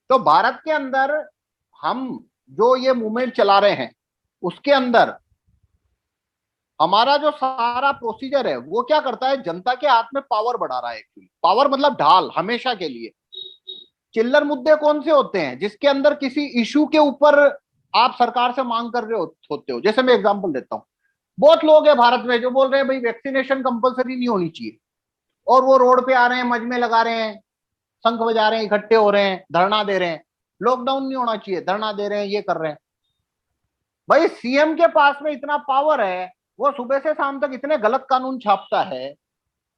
तो भारत के अंदर हम जो ये मूवमेंट चला रहे हैं उसके अंदर हमारा जो सारा प्रोसीजर है वो क्या करता है, जनता के हाथ में पावर बढ़ा रहा है। एक्चुअली पावर मतलब ढाल हमेशा के लिए। चिल्लर मुद्दे कौन से होते हैं जिसके अंदर किसी इशू के ऊपर आप सरकार से मांग कर रहे होते हो। जैसे मैं एग्जांपल देता हूं, बहुत लोग हैं भारत में जो बोल रहे हैं भाई वैक्सीनेशन कंपलसरी नहीं होनी चाहिए, और वो रोड पे आ रहे हैं, मजमे लगा रहे हैं, शंख बजा रहे हैं, इकट्ठे हो रहे हैं, धरना दे रहे हैं। लॉकडाउन नहीं होना चाहिए, धरना दे रहे हैं, ये कर रहे हैं। भाई सीएम के पास में इतना पावर है, वो सुबह से शाम तक इतने गलत कानून छापता है,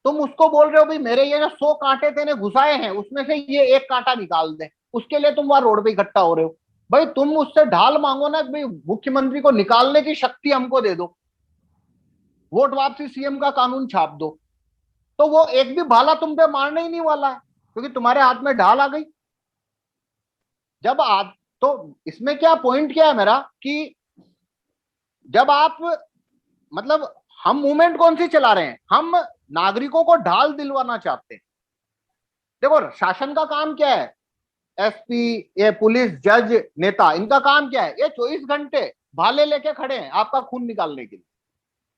तुम उसको बोल रहे हो भाई मेरे ये जो 100 कांटे तेने घुसाए हैं उसमें से ये एक कांटा निकाल दे, उसके लिए तुम वहां रोड पे इकट्ठा हो रहे हो। भाई तुम उससे ढाल मांगो ना कि भाई मुख्यमंत्री को निकालने की शक्ति हमको दे दो, वोट वापसी सीएम का कानून छाप दो, तो वो एक भी भाला तुम पे मारने ही नहीं वाला है, क्योंकि तुम्हारे हाथ में ढाल आ गई। जब आज तो इसमें क्या पॉइंट क्या है मेरा कि जब आप मतलब हम मूवमेंट कौन सी चला रहे हैं, हम नागरिकों को ढाल दिलवाना चाहते हैं। देखो शासन का काम क्या है, एसपी, ये पुलिस, जज, नेता, इनका काम क्या है, ये 24 घंटे भाले लेके खड़े हैं आपका खून निकालने के लिए।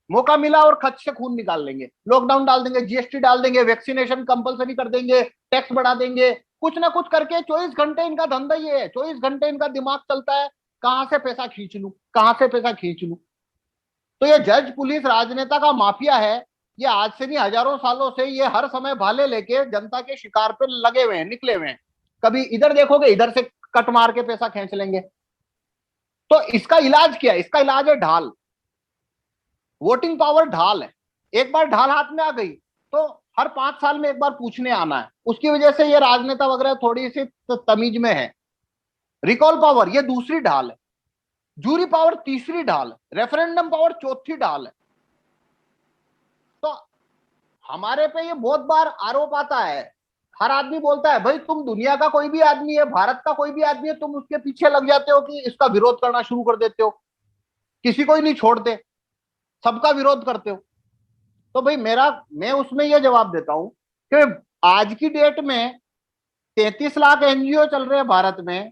मौका मिला और खच से खून निकाल लेंगे, लॉकडाउन डाल देंगे, जीएसटी डाल देंगे, वैक्सीनेशन कंपलसरी कर देंगे, टैक्स बढ़ा देंगे, कुछ ना कुछ करके 24 घंटे इनका धंधा ये है। 24 घंटे इनका दिमाग चलता है कहां से पैसा खींच लूं, कहां से पैसा खींच लूं। तो ये जज, पुलिस, राजनेता का माफिया है। ये आज से नहीं, हजारों सालों से ये हर समय भाले लेके जनता के शिकार पे लगे हुए हैं, निकले हुए हैं। कभी इधर देखोगे इधर से कट मार के पैसा खींच लेंगे। तो इसका इलाज क्या है, इसका इलाज है ढाल। वोटिंग पावर ढाल है। एक बार ढाल हाथ में आ गई तो हर 5 साल में एक बार पूछने आना है। उसकी वजह से ये राजनेता वगैरह थोड़ी सी तमीज में है। रिकॉल पावर ये दूसरी ढाल है, जूरी पावर तीसरी ढाल है, रेफरेंडम पावर चौथी ढाल है। तो हमारे पे ये बहुत बार आरोप आता है, हर आदमी बोलता है भाई तुम दुनिया का कोई भी आदमी है, भारत का कोई भी आदमी है, तुम उसके पीछे लग जाते हो कि इसका विरोध करना शुरू कर देते हो, किसी को ही नहीं छोड़ते, सबका विरोध करते हो। तो भाई मैं उसमें यह जवाब देता हूं कि आज की डेट में 33 लाख एनजीओ चल रहे हैं भारत में,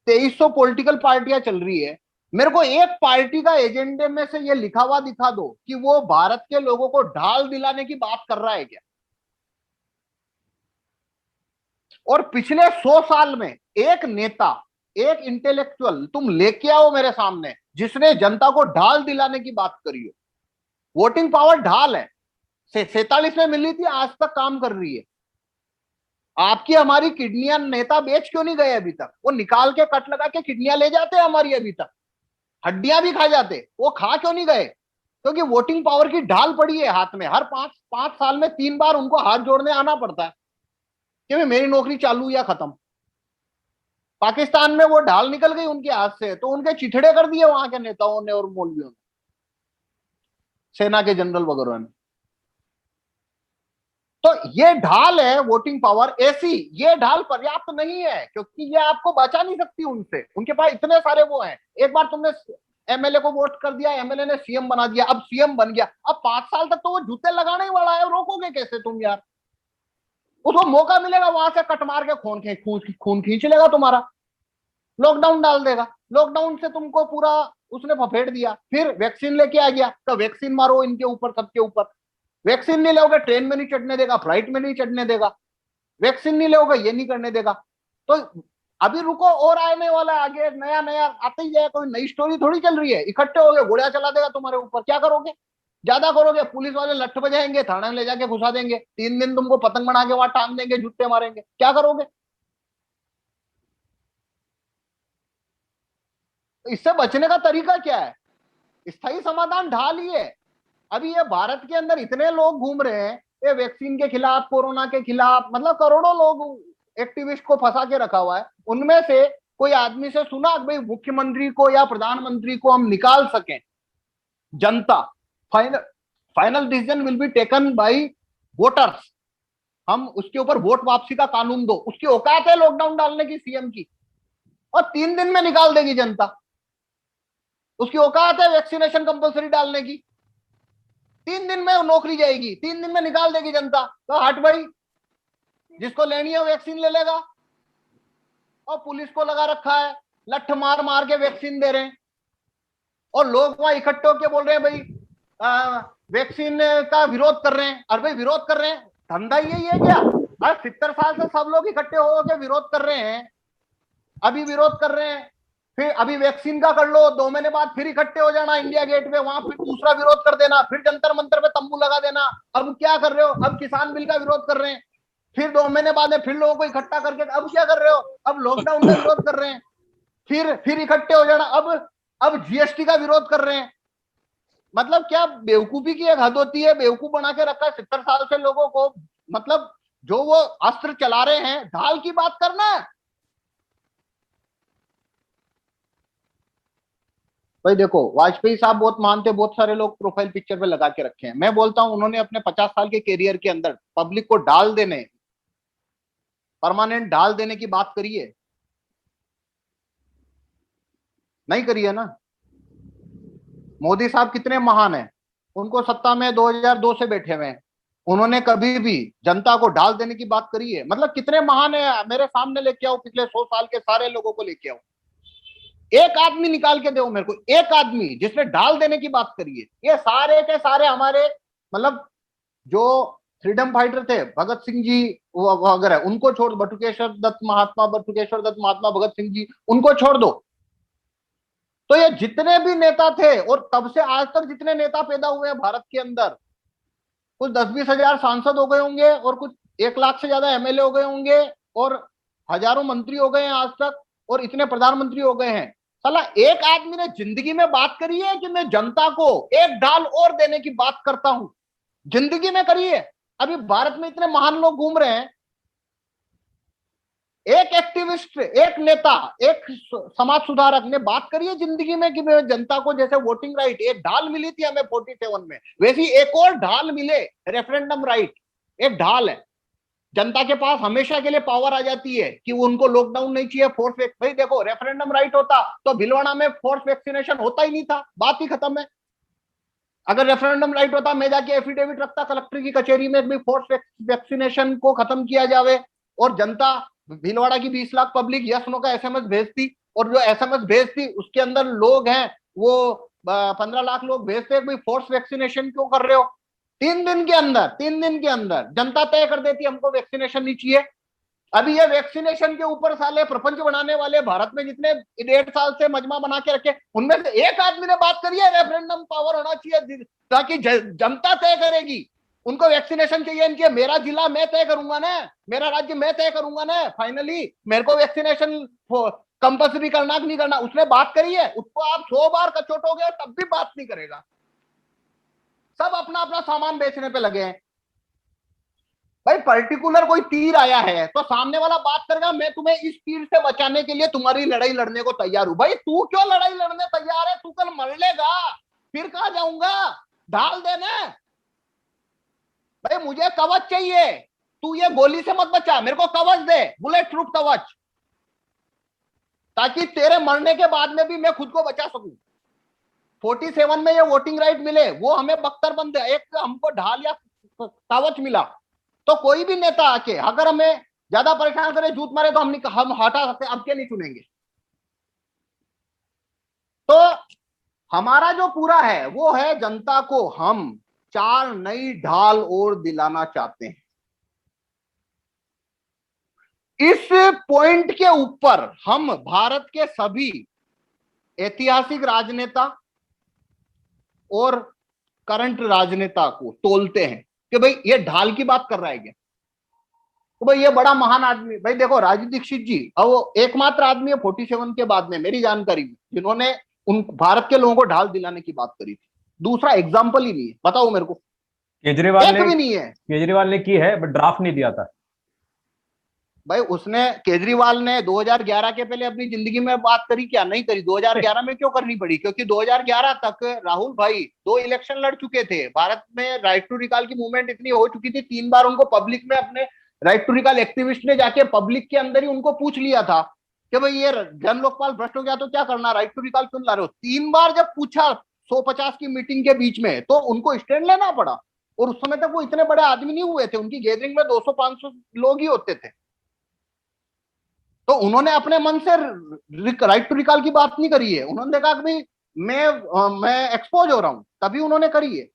2300 पॉलिटिकल पार्टियां चल रही है। मेरे को एक पार्टी का एजेंडे में से ये लिखा हुआ दिखा दो कि वो भारत के लोगों को ढाल दिलाने की बात कर रहा है क्या। और पिछले 100 साल में एक नेता, एक इंटेलेक्चुअल तुम लेके आओ मेरे सामने जिसने जनता को ढाल दिलाने की बात करी हो। वोटिंग पावर ढाल है, 47 में मिली थी, आज तक काम कर रही है। आपकी हमारी किडनियां नेता बेच क्यों नहीं गए अभी तक, वो निकाल के कट लगा के किडनियां ले जाते हैं हमारी अभी तक, हड्डियां भी खा जाते, वो खा क्यों नहीं गए, क्योंकि वोटिंग पावर की ढाल पड़ी है हाथ में। हर पांच पांच साल में 3 बार उनको हाथ जोड़ने आना पड़ता है कि मेरी नौकरी चालू या खत्म। पाकिस्तान में वो ढाल निकल गई उनके हाथ से तो उनके चिथड़े कर दिए वहां के नेताओं ने और मौलवियों ने, सेना के जनरल वगैरह ने। तो ये ढाल है वोटिंग पावर ऐसी, ये ढाल पर्याप्त नहीं है क्योंकि ये आपको बचा नहीं सकती उनसे, उनके पास इतने सारे वो हैं। एक बार तुमने एमएलए को वोट कर दिया, एमएलए ने सीएम बना दिया, अब सीएम बन गया, अब 5 साल तक तो वो जूते लगाने ही वाला है, रोकोगे कैसे तुम यार। उसको मौका मिलेगा वहां से कट मार के खून खींच लेगा तुम्हारा, लॉकडाउन डाल देगा, लॉकडाउन से तुमको पूरा उसने फफेड़ दिया, फिर वैक्सीन लेके आ गया तो वैक्सीन मारो इनके ऊपर, सबके ऊपर। वैक्सीन नहीं लोगे ट्रेन में नहीं चढ़ने देगा, फ्लाइट में नहीं चढ़ने देगा, वैक्सीन नहीं लोगे ये नहीं करने देगा। तो अभी रुको, और आने वाला है आगे, नया नया आते ही जाए, कोई नई स्टोरी थोड़ी चल रही है। इकट्ठे हो गए, गोलियां चला देगा तुम्हारे ऊपर, क्या करोगे। ज्यादा करोगे पुलिस वाले लठ बजाएंगे, थाने में ले जाके घुसा देंगे, 3 दिन तुमको पतंग बना के वहां टांग देंगे, जुत्ते मारेंगे, क्या करोगे। तो इससे बचने का तरीका क्या है, स्थायी समाधान ढाल ही है। अभी ये भारत के अंदर इतने लोग घूम रहे हैं ये वैक्सीन के खिलाफ, कोरोना के खिलाफ, मतलब करोड़ों लोग एक्टिविस्ट को फंसा के रखा हुआ है। उनमें से कोई आदमी से सुना कि भाई मुख्यमंत्री को या प्रधानमंत्री को हम निकाल सकें, जनता, final final decision will be taken by voters, हम उसके ऊपर वोट वापसी का कानून दो, उसकी औकात है लॉकडाउन डालने की सीएम की, और 3 दिन में निकाल देगी जनता। उसकी औकात है वैक्सीनेशन कंपलसरी डालने की, 3 दिन में नौकरी जाएगी, 3 दिन में निकाल देगी जनता। तो हट भाई, जिसको लेनी है वैक्सीन ले लेगा, और पुलिस को लगा रखा है, लठ मार मार के वैक्सीन दे रहे हैं, और लोग वहां इकट्ठे होकर बोल रहे हैं भाई वैक्सीन का विरोध कर रहे हैं। अरे भाई विरोध कर रहे हैं, धंधा यही है क्या? अरे 70 साल से सब लोग इकट्ठे होकर विरोध कर रहे हैं, अभी विरोध कर रहे हैं, फिर अभी वैक्सीन का कर लो, 2 महीने बाद फिर इकट्ठे हो जाना इंडिया गेट पे, वहां फिर दूसरा विरोध कर देना, फिर जंतर मंतर पे तंबू लगा देना। अब क्या कर रहे हो? अब किसान बिल का विरोध कर रहे हैं, फिर 2 महीने बाद में फिर लोगों को इकट्ठा करके अब क्या कर रहे हो? अब लॉकडाउन का विरोध कर रहे हैं, फिर इकट्ठे हो जाना, अब जीएसटी का विरोध कर रहे हैं। मतलब क्या बेवकूफी की एक हद होती है, बेवकूफ बना के रखा है 70 साल से लोगों को। मतलब जो वो अस्त्र चला रहे हैं, ढाल की बात करना है। भाई देखो, वाजपेयी साहब बहुत महान थे, बहुत सारे लोग प्रोफाइल पिक्चर पे लगा के रखे हैं। मैं बोलता हूं उन्होंने अपने 50 साल के कैरियर के अंदर पब्लिक को ढाल देने, परमानेंट ढाल देने की बात करी है? नहीं करी है ना। मोदी साहब कितने महान हैं, उनको सत्ता में 2002 से बैठे हुए हैं, उन्होंने कभी भी जनता को ढाल देने की बात करी है? मतलब कितने महान है, मेरे सामने लेके आओ, पिछले 100 साल के सारे लोगों को लेके आओ, एक आदमी निकाल के दो मेरे को, एक आदमी जिसने ढाल देने की बात करी है। ये सारे के सारे हमारे, मतलब जो फ्रीडम फाइटर थे, भगत सिंह जी वगैरह, उनको छोड़, बटुकेश्वर दत्त महात्मा भगत सिंह जी, उनको छोड़ दो। तो ये जितने भी नेता थे, और तब से आज तक जितने नेता पैदा हुए हैं भारत के अंदर, कुछ 10-20 हजार सांसद हो गए होंगे, और कुछ 1 लाख से ज्यादा एमएलए हो गए होंगे, और हजारों मंत्री हो गए हैं आज तक, और इतने प्रधानमंत्री हो गए हैं। साला एक आदमी ने जिंदगी में बात करी है कि मैं जनता को एक डाल और देने की बात करता हूं? जिंदगी में करी है? अभी भारत में इतने महान लोग घूम रहे हैं, एक एक्टिविस्ट, एक नेता, एक समाज सुधारक ने बात करी है जिंदगी में कि मैं जनता को, जैसे वोटिंग राइट एक ढाल मिली थी हमें 47 में, वैसी एक और ढाल मिले, रेफरेंडम राइट। एक ढाल है, जनता के पास हमेशा के लिए पावर आ जाती है कि उनको लॉकडाउन नहीं चाहिए, फोर्स। भाई देखो, रेफरेंडम राइट होता तो भिलवाड़ा में फोर्स वैक्सीनेशन होता ही नहीं था, बात ही खत्म है। अगर रेफरेंडम राइट होता, मैं जाके एफिडेविट रखता कलेक्टर की कचेरी में भी फोर्स वैक्सीनेशन को खत्म किया जावे, और जनता, भीलवाड़ा की 20 लाख पब्लिक यस नो का एसएमएस भेजती, और जो एसएमएस भेजती उसके अंदर लोग हैं वो 15 लाख लोग भेजते, भाई फोर्स वैक्सीनेशन क्यों कर रहे हो? 3 दिन के अंदर, 3 दिन के अंदर जनता तय कर देती हमको वैक्सीनेशन नहीं चाहिए। अभी ये वैक्सीनेशन के ऊपर साले प्रपंच बनाने वाले भारत में जितने 1.5 साल से मजमा बना के रखे, उनमें से एक आदमी ने बात करी है रेफरेंडम पावर होना चाहिए, ताकि जनता तय करेगी उनको वैक्सीनेशन चाहिए इनके। मेरा जिला मैं तय करूंगा ना, मेरा राज्य मैं तय करूंगा ना, फाइनली मेरे को वैक्सीनेशन कंपल्सरी करना कि नहीं करना, उसने बात करी है। उसको आप 100 बार कचोटोगे तब भी बात नहीं करेगा। सब अपना अपना सामान बेचने पे लगे हैं। भाई पर्टिकुलर कोई तीर आया है तो सामने वाला बात करेगा, मैं तुम्हें इस तीर से बचाने के लिए तुम्हारी लड़ाई लड़ने को तैयार हूं। भाई तू क्यों लड़ाई लड़ने तैयार है? तू कल मर लेगा, फिर कहां जाऊंगा? ढाल देना। भाई मुझे कवच चाहिए, तू ये गोली से मत बचा, मेरे को कवच दे, बुलेट प्रूफ कवच, ताकि तेरे मरने के बाद में भी मैं खुद को बचा सकूं। 47 में ये वोटिंग राइट मिले, वो हमें बख्तर है, एक हमको ढाल या कवच मिला। तो कोई भी नेता आके अगर हमें ज्यादा परेशान करे, झूठ मारे, तो हम हटा सकते, अब के नहीं चुनेंगे। तो हमारा जो पूरा है वो है, जनता को हम 4 नई ढाल और दिलाना चाहते हैं। इस पॉइंट के ऊपर हम भारत के सभी ऐतिहासिक राजनेता और करंट राजनेता को तोलते हैं कि भाई ये ढाल की बात कर रहा है क्या? तो भाई ये बड़ा महान आदमी, भाई देखो राजीव दीक्षित जी, अब वो एकमात्र आदमी है 47 के बाद में मेरी जानकारी में जिन्होंने उन भारत के लोगों को ढाल दिलाने की बात करी थी। दूसरा एग्जाम्पल ही नहीं है, बताओ मेरे को। केजरीवाल एक ने भी नहीं है। केजरीवाल ने की है, बट ड्राफ्ट नहीं दिया था। भाई उसने, केजरीवाल ने 2011 के पहले अपनी जिंदगी में बात करी क्या? नहीं करी। 2011 में क्यों करनी पड़ी? क्योंकि 2011 तक राहुल भाई 2 इलेक्शन लड़ चुके थे। भारत में राइट टू रिकॉल की मूवमेंट इतनी हो चुकी थी, 3 बार उनको पब्लिक में, अपने राइट टू रिकॉल एक्टिविस्ट ने जाके पब्लिक के अंदर ही उनको पूछ लिया था कि भाई ये जन लोकपाल भ्रष्ट हो गया तो क्या करना, राइट टू रिकॉल क्यों ला रहे हो? 3 बार जब पूछा 150 की मीटिंग के बीच में, तो उनको स्टैंड लेना पड़ा। और उस समय तक वो इतने बड़े आदमी नहीं हुए थे, उनकी गैदरिंग में 200-500 लोग ही होते थे। तो उन्होंने अपने मन से राइट टू रिकॉल की बात नहीं करी है, उन्होंने देखा कि भाई मैं एक्सपोज हो रहा हूं, तभी उन्होंने करी है।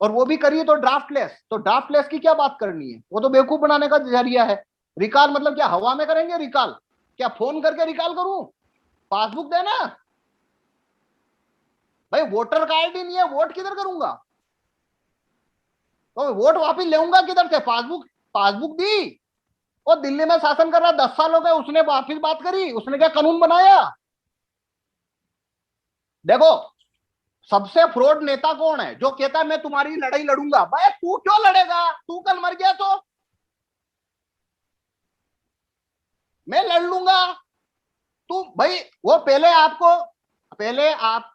और वो भी करी है तो ड्राफ्टलेस, तो ड्राफ्टलेस की क्या बात करनी है, वो तो बेवकूफ बनाने का जरिया है। रिकॉल मतलब क्या हवा में करेंगे रिकॉल? क्या फोन करके रिकॉल करूं? पासबुक देना भाई, वोटर कार्ड ही नहीं है, वोट किधर करूंगा? तो वोट वापिस लेऊंगा किधर से? पासबुक, पासबुक दी। वो दिल्ली में शासन कर रहा 10 साल हो गए, उसने वापिस बात करी? उसने क्या कानून बनाया? देखो, सबसे फ्रॉड नेता कौन है? जो कहता है मैं तुम्हारी लड़ाई लड़ूंगा। भाई तू क्यों लड़ेगा? तू कल मर गया तो मैं लड़ लूंगा। तू भाई, वो पहले आप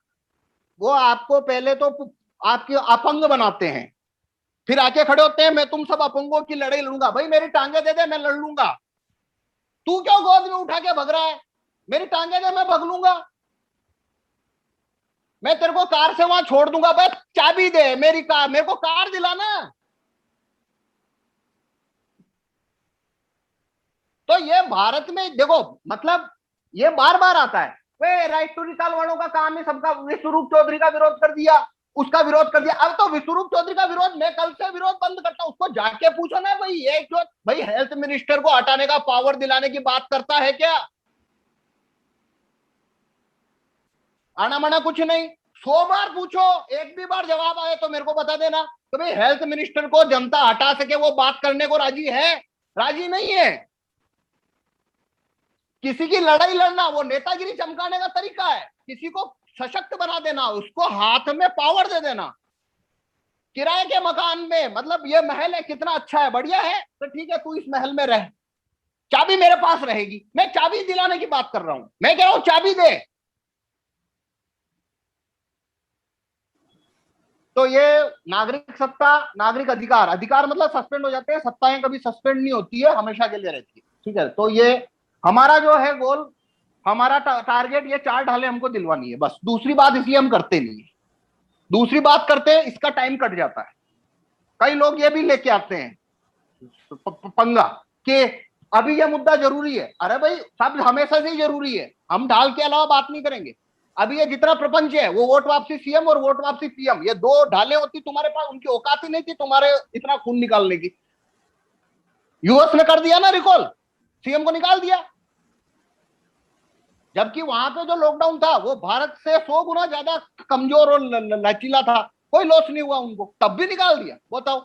वो आपको पहले तो आपकी अपंग बनाते हैं, फिर आके खड़े होते हैं मैं तुम सब अपंगों की लड़ाई लड़ूंगा। भाई मेरी टांगे दे दे, मैं लड़ लूंगा। तू क्यों गोद में उठा के भग रहा है? मेरी टांगे दे, मैं भग लूंगा। मैं तेरे को कार से वहां छोड़ दूंगा, बस चाबी दे मेरी कार, मेरे को कार दिलाना। तो ये भारत में देखो, मतलब ये बार बार आता है। वे राइट टू रिकॉल वालों का काम है सबका, विश्वरूप चौधरी का विरोध कर दिया, उसका विरोध कर दिया। अब तो विश्वरूप चौधरी का विरोध मैं कल से विरोध बंद करता हूं। उसको जाके पूछो ना भाई, ये जो भाई हेल्थ मिनिस्टर को हटाने का पावर दिलाने की बात करता है क्या? आना मना कुछ नहीं। 100 बार पूछो, एक भी बार जवाब आए तो मेरे को बता देना। तो भाई हेल्थ मिनिस्टर को जनता हटा सके, वो बात करने को राजी है? राजी नहीं है। किसी की लड़ाई लड़ना वो नेतागिरी चमकाने का तरीका है। किसी को सशक्त बना देना, उसको हाथ में पावर दे देना। किराए के मकान में, मतलब ये महल है, कितना अच्छा है, बढ़िया है, तो ठीक है तू इस महल में रह, चाबी मेरे पास रहेगी। मैं चाबी दिलाने की बात कर रहा हूं, मैं कह रहा हूं चाबी दे। तो ये नागरिक सत्ता, नागरिक अधिकार, अधिकार मतलब सस्पेंड हो जाते हैं, सत्ताएं कभी सस्पेंड नहीं होती है, हमेशा के लिए रहती है। ठीक है, तो ये हमारा जो है गोल, हमारा टारगेट ये 4 ढालें हमको दिलवानी है बस। दूसरी बात इसलिए हम करते नहीं है, दूसरी बात करते हैं इसका टाइम कट जाता है। कई लोग ये भी लेके आते हैं पंगा कि अभी ये मुद्दा जरूरी है। अरे भाई सब हमेशा से ही जरूरी है, हम ढाल के अलावा बात नहीं करेंगे। अभी ये जितना प्रपंच है वो वोट वापसी सीएम और वोट वापसी पीएम, ये 2 ढालें होती, तुम्हारे पास उनकी औकात ही नहीं थी तुम्हारे इतना खून निकालने की। यूएस ने कर दिया ना रिकॉल, सीएम को निकाल दिया। जबकि वहां पे जो लॉकडाउन था वो भारत से 100 गुना ज्यादा कमजोर और लचीला था, कोई लॉस नहीं हुआ उनको, तब भी निकाल दिया। बताओ।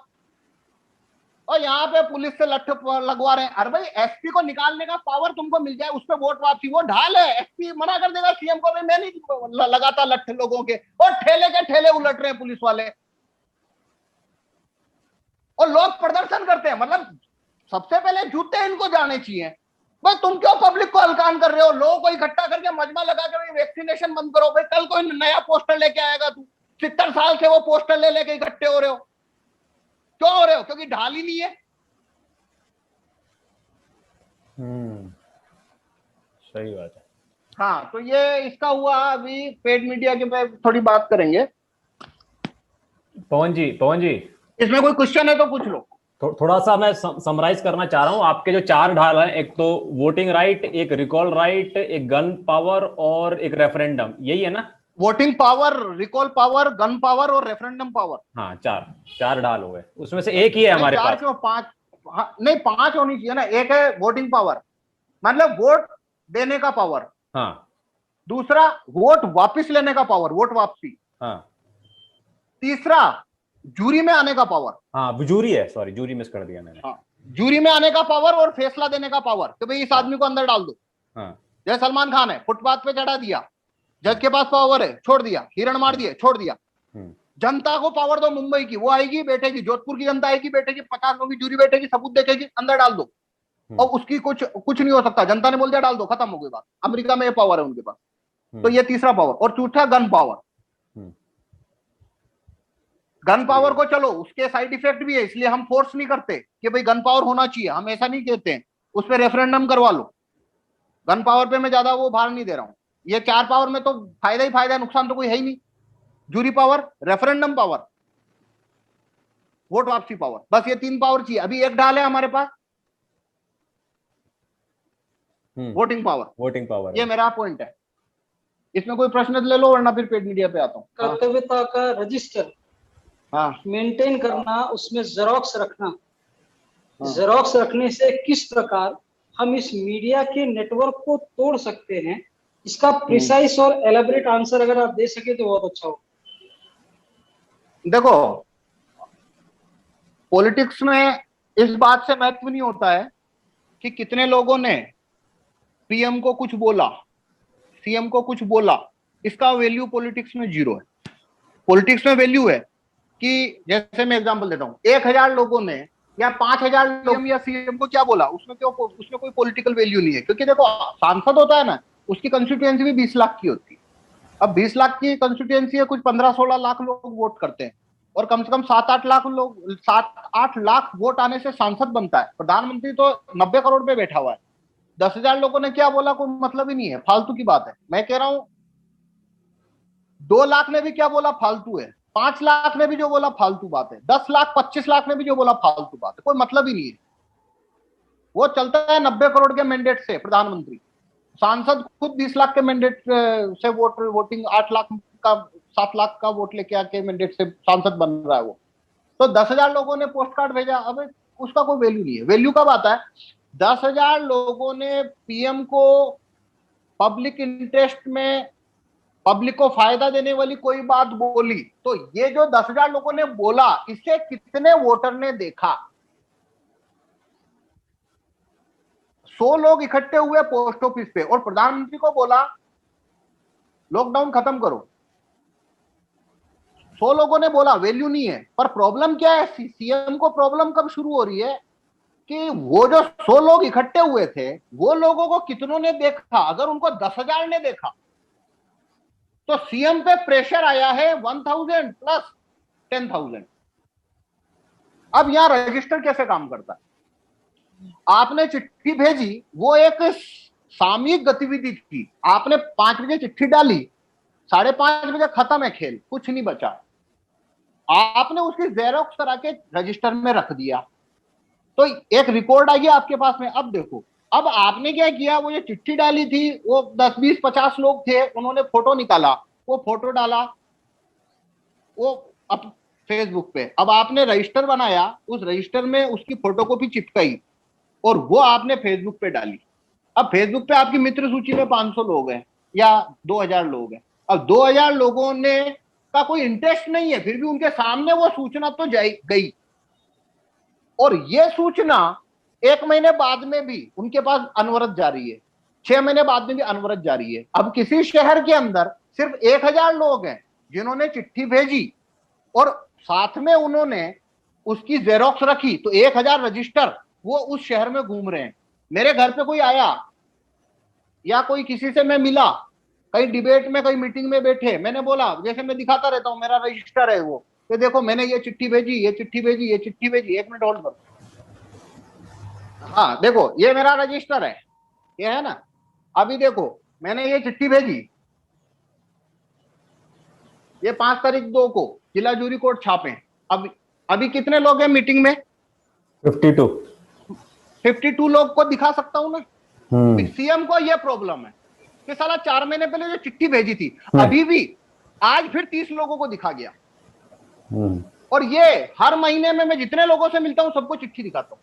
और यहाँ पे पुलिस से लठ लगवा रहे हैं। अरे भाई एसपी को निकालने का पावर तुमको मिल जाए, उस पर वोट वापसी, वो ढाल है। एसपी मना कर देगा सीएम को, मैं नहीं लगाता लठ लोगों के, और ठेले के ठेले उलट रहे हैं पुलिस वाले, और लोग प्रदर्शन करते हैं। मतलब सबसे पहले जूते इनको जाने चाहिए। भाई तुम क्यों पब्लिक को हलकान कर रहे हो? लोगों को इकट्ठा करके मजमा लगा के वैक्सीनेशन बंद करो। भाई कल कोई नया पोस्टर लेके आएगा, तू 70 साल से वो पोस्टर ले लेके इकट्ठे हो रहे हो, क्यों हो रहे हो? क्योंकि ढाल ही नहीं है। सही बात है। हाँ, तो ये इसका हुआ। अभी पेड मीडिया के पे थोड़ी बात करेंगे। पवन जी, इसमें कोई क्वेश्चन है तो पूछ लो। थोड़ा सा मैं समराइज करना चाह रहा हूँ। आपके जो 4 ढाल हैं, एक तो वोटिंग राइट, एक रिकॉल राइट, एक गन पावर और एक रेफरेंडम, यही है ना? Voting power, recall power, gun power और रेफरेंडम पावर। हाँ, 4 ढाल हो गए, उसमें से एक ही है हमारे चार पास। क्यों? 5? हाँ, नहीं 5 होनी चाहिए ना। एक है वोटिंग पावर, मतलब वोट देने का पावर। हाँ दूसरा वोट वापस लेने का पावर, वोट वापसी। हाँ तीसरा जूरी में आने का पावर। हाँ, जूरी है, सॉरी जूरी मिस कर दिया मैंने। हाँ, जूरी में आने का पावर और फैसला देने का पावर कि भाई इस आदमी को अंदर डाल दो। हाँ जैसे सलमान खान है, फुटपाथ पे चढ़ा दिया, जज के पास पावर है, छोड़ दिया। हिरण मार दिए, छोड़ दिया। जनता को पावर दो मुंबई की, वो आएगी बैठेगी, जोधपुर की जनता आएगी बैठेगी, 50 लोगों की जूरी बैठेगी, सबूत देखेगी, अंदर डाल दो। और उसकी कुछ नहीं हो सकता। जनता ने बोल दिया डाल दो, खत्म हो गई बात। अमेरिका में ये पावर है उनके पास। तो ये तीसरा पावर। और चौथा गन पावर। गन पावर को चलो उसके साइड इफेक्ट भी है, इसलिए हम फोर्स नहीं करते कि भाई गन पावर होना चाहिए, हम ऐसा नहीं कहते हैं। उस पर रेफरेंडम करवा लो। गन पावर पे मैं ज्यादा वो भार नहीं दे रहा हूं। ये 4 पावर में तो फायदा ही फायदा है, नुकसान तो कोई है ही नहीं। Jury power, referendum power, vote वापसी पावर, बस ये 3 पावर चाहिए। अभी एक ढाल है हमारे पास, वोटिंग पावर, वोटिंग पावर ये मेरा पॉइंट है। इसमें कोई प्रश्न ले लो वरना फिर पेड मीडिया पे आता हूँ। कर्तव्यता का रजिस्टर मेंटेन करना, उसमें जेरोक्स रखना, जेरोक्स रखने से किस प्रकार हम इस मीडिया के नेटवर्क को तोड़ सकते हैं, इसका प्रिसाइज और एलेबरेट आंसर अगर आप दे सके तो बहुत अच्छा हो। देखो, पॉलिटिक्स में इस बात से महत्व नहीं होता है कि कितने लोगों ने पीएम को कुछ बोला, सीएम को कुछ बोला, इसका वैल्यू पॉलिटिक्स में जीरो है। पॉलिटिक्स में वैल्यू है कि जैसे मैं एग्जांपल देता हूं, 1000 लोगों ने या 5000 लोग या सीएम को क्या बोला, उसमें कोई पॉलिटिकल वैल्यू नहीं है। क्योंकि देखो, सांसद होता है ना, उसकी कंस्टिट्यूएंसी भी 20 लाख की होती है। अब 20 लाख की कंस्टिट्यूएंसी है, कुछ 15-16 लाख लोग वोट करते हैं और कम से कम 7-8 लाख लोग, 7-8 लाख वोट आने से सांसद बनता है। प्रधानमंत्री तो 90 करोड़ पे बैठा हुआ है। 10,000 लोगों ने क्या बोला कोई मतलब ही नहीं है, फालतू की बात है। मैं कह रहा हूं 2 लाख ने भी क्या बोला फालतू है, 5 लाख ने भी जो बोला फालतू बात है, 10 लाख 25 लाख ने भी जो बोला फालतू बात है, कोई मतलब ही नहीं है। वो चलता है 90 करोड़ के मैंडेट से प्रधानमंत्री। सांसद खुद 20 लाख के मैंडेट से वोटिंग 8 लाख का 7 लाख का वोट लेके आके मैंडेट से सांसद बन रहा है वो। तो 10,000 लोगों ने पोस्ट कार्ड भेजा, अब उसका कोई वैल्यू नहीं है। वैल्यू कब आता है, 10,000 लोगों ने पीएम को पब्लिक इंटरेस्ट में, पब्लिक को फायदा देने वाली कोई बात बोली, तो ये जो 10,000 लोगों ने बोला, इसे कितने वोटर ने देखा। 100 लोग इकट्ठे हुए पोस्ट ऑफिस पे और प्रधानमंत्री को बोला लॉकडाउन खत्म करो, 100 लोगों ने बोला, वैल्यू नहीं है। पर प्रॉब्लम क्या है, सीएम को प्रॉब्लम कब शुरू हो रही है कि वो जो 100 लोग इकट्ठे हुए थे, वो लोगों को कितनों ने देखा। अगर उनको 10,000 ने देखा तो सीएम पे प्रेशर आया है 1000 प्लस 10,000। अब यहां रजिस्टर कैसे काम करता है, आपने चिट्ठी भेजी, वो एक सामयिक गतिविधि थी, आपने 5 बजे चिट्ठी डाली, 5:30 बजे खत्म है खेल, कुछ नहीं बचा। आपने उसकी जेरोक्स करा के रजिस्टर में रख दिया, तो एक रिकॉर्ड आ गया आपके पास में। अब देखो, अब आपने क्या किया, वो जो चिट्ठी डाली थी, वो 10, 20, 50 लोग थे, उन्होंने फोटो निकाला, वो फोटो डाला वो अब फेसबुक पे। अब आपने रजिस्टर बनाया, उस रजिस्टर में उसकी फोटोकॉपी चिपकाई और वो आपने फेसबुक पे डाली। अब फेसबुक पे आपकी मित्र सूची में 500 लोग हैं या 2,000 लोग हैं। अब 2,000 लोगों ने का कोई इंटरेस्ट नहीं है, फिर भी उनके सामने वो सूचना तो गई, और ये सूचना 1 महीने बाद में भी उनके पास अनवरत जारी है, 6 महीने बाद में भी अनवरत जारी है। अब किसी शहर के अंदर सिर्फ 1,000 लोग हैं जिन्होंने चिट्ठी भेजी और साथ में उन्होंने उसकी जेरोक्स रखी, तो 1,000 रजिस्टर वो उस शहर में घूम रहे हैं। मेरे घर पे कोई आया या कोई किसी से मैं मिला, कहीं डिबेट में, कहीं मीटिंग में बैठे, मैंने बोला, जैसे मैं दिखाता रहता हूं, मेरा रजिस्टर है वो, तो देखो मैंने ये चिट्ठी भेजी, ये चिट्ठी भेजी, ये चिट्ठी भेजी, 1 मिनट होल्ड करो। हाँ देखो, ये मेरा रजिस्टर है, ये है ना। अभी देखो, मैंने ये चिट्ठी भेजी, ये 5 तारीख 2 को जिला जूरी कोर्ट छापे। अभी कितने लोग हैं मीटिंग में, 52 लोग को दिखा सकता हूं ना। सीएम को यह प्रॉब्लम है कि साला 4 महीने पहले जो चिट्ठी भेजी थी, अभी भी आज फिर 30 लोगों को दिखा गया। और ये हर महीने में मैं जितने लोगों से मिलता हूं सबको चिट्ठी दिखाता हूं।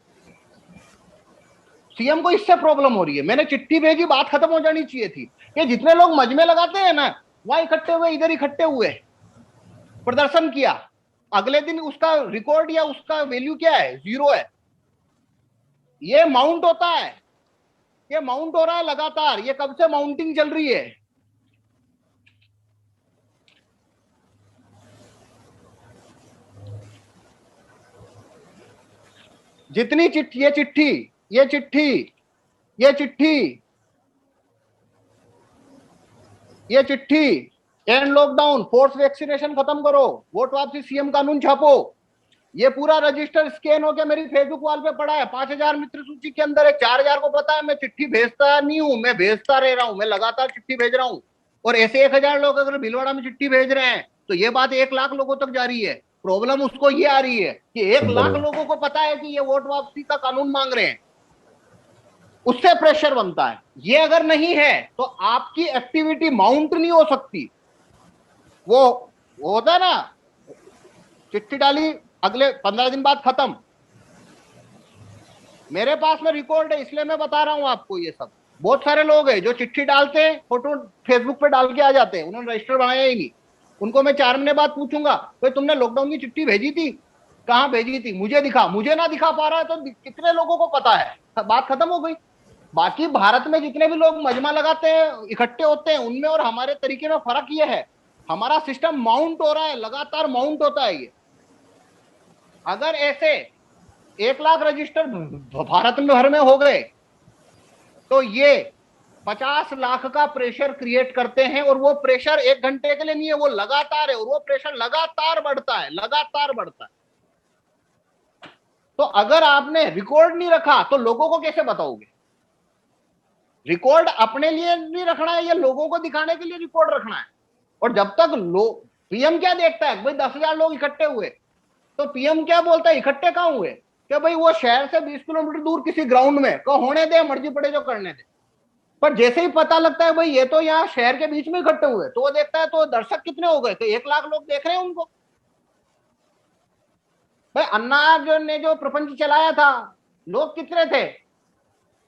सीएम को इससे प्रॉब्लम हो रही है। मैंने चिट्ठी भेजी, बात खत्म हो जानी चाहिए थी। ये जितने लोग मजमे लगाते हैं ना, वहां इकट्ठे हुए, इधर इकट्ठे हुए, प्रदर्शन किया, अगले दिन उसका रिकॉर्ड या उसका वैल्यू क्या है, 0 है। ये माउंट होता है, ये माउंट हो रहा है लगातार। ये कब से माउंटिंग चल रही है, जितनी चिट्ठी, ये चिट्ठी, ये चिट्ठी, ये चिट्ठी, ये चिट्ठी, एंड लॉकडाउन, फोर्स वैक्सीनेशन खत्म करो, वोट वापसी, सीएम कानून छापो, ये पूरा रजिस्टर स्कैन होकर मेरी फेसबुक वॉल पे पड़ा है। 5,000 मित्र सूची के अंदर है। 4,000 को पता है मैं चिट्ठी भेजता नहीं हूं, मैं भेजता रह रहा हूं, मैं लगातार चिट्ठी भेज रहा हूं। और ऐसे 1,000 लोग अगर भीलवाड़ा में चिट्ठी भेज रहे हैं तो ये बात 1 लाख लोगों तक जा रही है। प्रॉब्लम उसको ये आ रही है कि 1 लाख लोगों को पता है कि ये वोट वापसी का कानून मांग रहे हैं, उससे प्रेशर बनता है। ये अगर नहीं है तो आपकी एक्टिविटी माउंट नहीं हो सकती। वो होता है ना, चिट्ठी डाली, अगले 15 दिन बाद खत्म। मेरे पास में रिकॉर्ड है, इसलिए मैं बता रहा हूं आपको ये सब। बहुत सारे लोग हैं जो चिट्ठी डालते हैं, फोटो फेसबुक पे डाल के आ जाते हैं, उन्होंने रजिस्टर बनाया ही नहीं। उनको मैं 4 महीने बाद पूछूंगा, भाई तुमने लॉकडाउन की चिट्ठी भेजी थी, कहाँ भेजी थी, मुझे दिखा। मुझे ना दिखा पा रहा है तो कितने लोगों को पता है, बात खत्म हो गई। बाकी भारत में जितने भी लोग मजमा लगाते हैं, इकट्ठे होते हैं, उनमें और हमारे तरीके में फर्क ये है, हमारा सिस्टम माउंट हो रहा है, लगातार माउंट होता है ये। अगर ऐसे 1 लाख रजिस्टर भारत में भर में हो गए तो ये 50 लाख का प्रेशर क्रिएट करते हैं, और वो प्रेशर 1 घंटे के लिए नहीं है, वो लगातार है, और वो प्रेशर लगातार बढ़ता है, लगातार बढ़ता है। तो अगर आपने रिकॉर्ड नहीं रखा तो लोगों को कैसे बताओगे? रिकॉर्ड अपने लिए नहीं रखना है, ये लोगों को दिखाने के लिए रिकॉर्ड रखना है। और जब तक लोग, पीएम क्या देखता है, भाई 10,000 लोग इकट्ठे हुए, तो पीएम क्या बोलता है, इकट्ठे कहां हुए, कि भाई वो शहर से 20 किलोमीटर दूर किसी ग्राउंड में, को होने दे, मर्जी पड़े जो करने दे। पर जैसे ही पता लगता है भाई ये तो यहाँ शहर के बीच में इकट्ठे हुए, तो वो देखता है तो दर्शक कितने हो गए, तो 1 लाख लोग देख रहे हैं उनको। भाई अन्ना ने जो प्रपंच चलाया था, लोग कितने थे,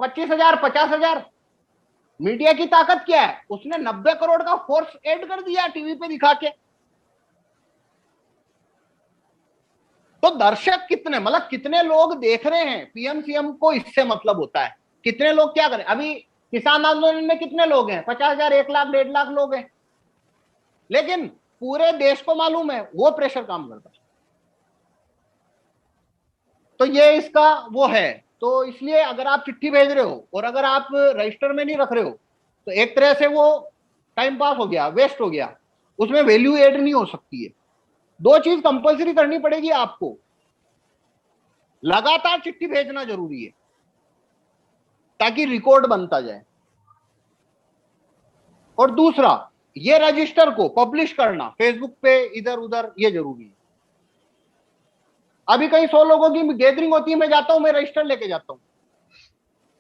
25,000, 50,000। मीडिया की ताकत क्या है, उसने 90 करोड़ का फोर्स ऐड कर दिया टीवी पे दिखा के। तो दर्शक कितने, मतलब कितने लोग देख रहे हैं, पीएम सीएम को इससे मतलब होता है कितने लोग क्या करें। अभी किसान आंदोलन में कितने लोग हैं, 50,000, 1 लाख, 1.5 लाख लोग हैं, लेकिन पूरे देश को मालूम है वो प्रेशर काम करता है। तो ये इसका वो है। तो इसलिए अगर आप चिट्ठी भेज रहे हो और अगर आप रजिस्टर में नहीं रख रहे हो, तो एक तरह से वो टाइम पास हो गया, वेस्ट हो गया, उसमें वैल्यू एड नहीं हो सकती है। 2 चीज कंपलसरी करनी पड़ेगी आपको, लगातार चिट्ठी भेजना जरूरी है ताकि रिकॉर्ड बनता जाए, और दूसरा ये रजिस्टर को पब्लिश करना फेसबुक पे इधर उधर, ये जरूरी है। अभी कहीं 100 लोगों की गैदरिंग होती है, मैं जाता हूं, मैं रजिस्टर लेके जाता हूं,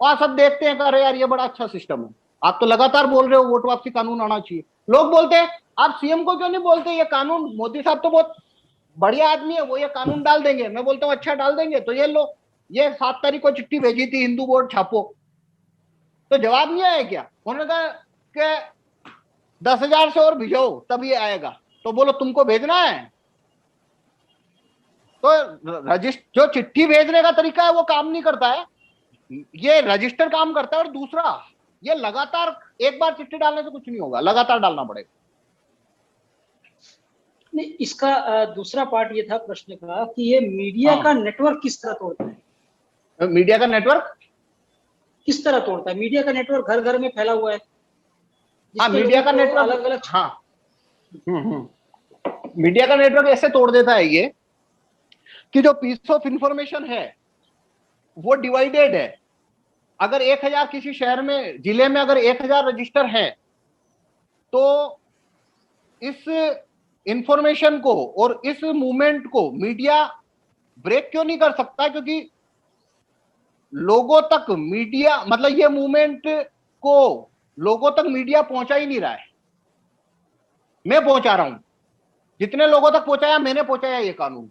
वहां सब देखते हैं, अरे यार ये बड़ा अच्छा सिस्टम है, आप तो लगातार बोल रहे हो वोट वापसी कानून आना चाहिए। लोग बोलते हैं आप सीएम को क्यों नहीं बोलते, ये कानून, मोदी साहब तो बहुत बढ़िया आदमी है, वो ये कानून डाल देंगे। मैं बोलता हूँ अच्छा डाल देंगे, तो ये लो, ये 7 तारीख को चिट्ठी भेजी थी, हिंदू बोर्ड छापो, तो जवाब नहीं आया क्या? उन्होंने कहा कि 10,000 से और भिजाओ तब ये आएगा। तो बोलो तुमको भेजना है, तो रजिस्टर, जो चिट्ठी भेजने का तरीका है वो काम नहीं करता है, ये रजिस्टर काम करता है। और दूसरा, ये लगातार, एक बार चिट्ठी डालने से कुछ नहीं होगा, लगातार डालना पड़ेगा। नहीं, इसका दूसरा पार्ट ये था प्रश्न का कि ये मीडिया का नेटवर्क किस तरह तोड़ता है। मीडिया का नेटवर्क किस तरह तोड़ता है? मीडिया का नेटवर्क घर घर में फैला हुआ है। हाँ, मीडिया का नेटवर्क अलग अलग, हाँ, मीडिया का नेटवर्क ऐसे तोड़ देता है ये कि जो पीस ऑफ इंफॉर्मेशन है वो डिवाइडेड है। अगर 1,000 किसी शहर में, जिले में अगर 1,000 रजिस्टर है, तो इस इंफॉर्मेशन को और इस मूवमेंट को मीडिया ब्रेक क्यों नहीं कर सकता? क्योंकि लोगों तक मीडिया, मतलब ये मूवमेंट को लोगों तक मीडिया पहुंचा ही नहीं रहा है। मैं पहुंचा रहा हूं, जितने लोगों तक पहुंचाया मैंने पहुंचाया ये कानून,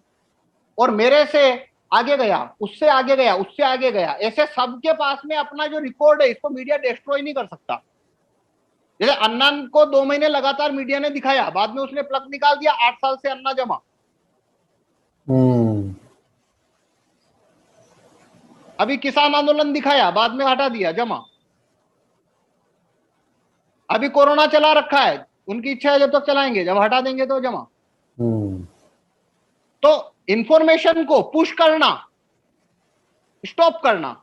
और मेरे से आगे गया, उससे आगे गया, उससे आगे गया, ऐसे सबके पास में अपना जो रिकॉर्ड है, इसको मीडिया डिस्ट्रॉय नहीं कर सकता। जैसे अन्ना को 2 महीने लगातार मीडिया ने दिखाया, बाद में उसने प्लग निकाल दिया, 8 साल से अन्ना जमा। अभी किसान आंदोलन दिखाया, बाद में हटा दिया, जमा। अभी कोरोना चला रखा है, उनकी इच्छा है जब तक चलाएंगे, जब हटा देंगे तो जमा। तो इंफॉर्मेशन को पुश करना, स्टॉप करना,